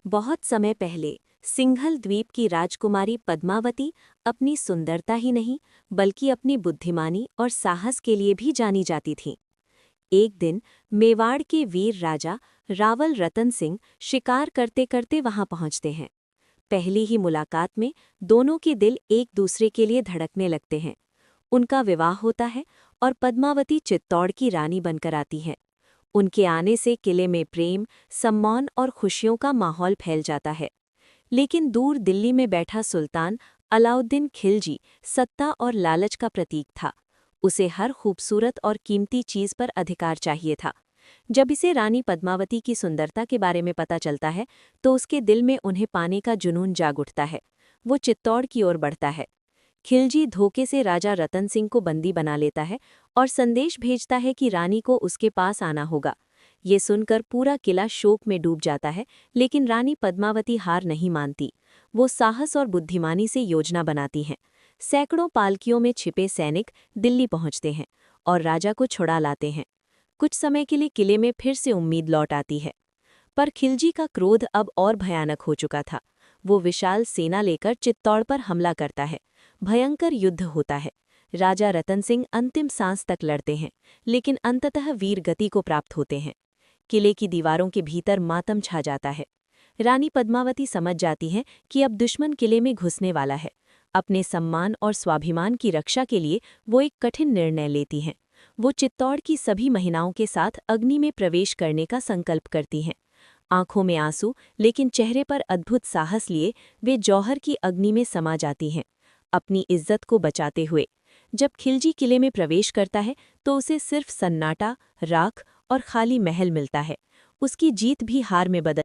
बहुत समय पहले सिंघल द्वीप की राजकुमारी पद्मावती अपनी सुंदरता ही नहीं बल्कि अपनी बुद्धिमानी और साहस के लिए भी जानी जाती थीं। एक दिन मेवाड़ के वीर राजा रावल रतन सिंह शिकार करते करते वहां पहुंचते हैं। पहली ही मुलाकात में दोनों के दिल एक दूसरे के लिए धड़कने लगते हैं। उनका विवाह होता है और पद्मावती चित्तौड़ की रानी बनकर आती है। उनके आने से किले में प्रेम, सम्मान और खुशियों का माहौल फैल जाता है। लेकिन दूर दिल्ली में बैठा सुल्तान अलाउद्दीन खिलजी सत्ता और लालच का प्रतीक था। उसे हर खूबसूरत और कीमती चीज पर अधिकार चाहिए था। जब इसे रानी पद्मावती की सुंदरता के बारे में पता चलता है तो उसके दिल में उन्हें पाने का जुनून जाग उठता है। वो चित्तौड़ की ओर बढ़ता है। खिलजी धोखे से राजा रतन सिंह को बंदी बना लेता है और संदेश भेजता है कि रानी को उसके पास आना होगा। ये सुनकर पूरा किला शोक में डूब जाता है, लेकिन रानी पद्मावती हार नहीं मानती। वो साहस और बुद्धिमानी से योजना बनाती हैं। सैकड़ों पालकियों में छिपे सैनिक दिल्ली पहुंचते हैं और राजा को छुड़ा लाते हैं। कुछ समय के लिए किले में फिर से उम्मीद लौट आती है। पर खिलजी का क्रोध अब और भयानक हो चुका था। वो विशाल सेना लेकर चित्तौड़ पर हमला करता है। भयंकर युद्ध होता है। राजा रतन सिंह अंतिम सांस तक लड़ते हैं, लेकिन अंततः वीर गति को प्राप्त होते हैं। किले की दीवारों के भीतर मातम छा जाता है। रानी पद्मावती समझ जाती हैं कि अब दुश्मन किले में घुसने वाला है। अपने सम्मान और स्वाभिमान की रक्षा के लिए वो एक कठिन निर्णय लेती हैं। वो चित्तौड़ की सभी महिलाओं के साथ अग्नि में प्रवेश करने का संकल्प करती हैं। आंखों में आंसू लेकिन चेहरे पर अद्भुत साहस लिए वे जौहर की अग्नि में समा जाती हैं, अपनी इज्जत को बचाते हुए। जब खिलजी किले में प्रवेश करता है तो उसे सिर्फ सन्नाटा, राख और खाली महल मिलता है। उसकी जीत भी हार में बदल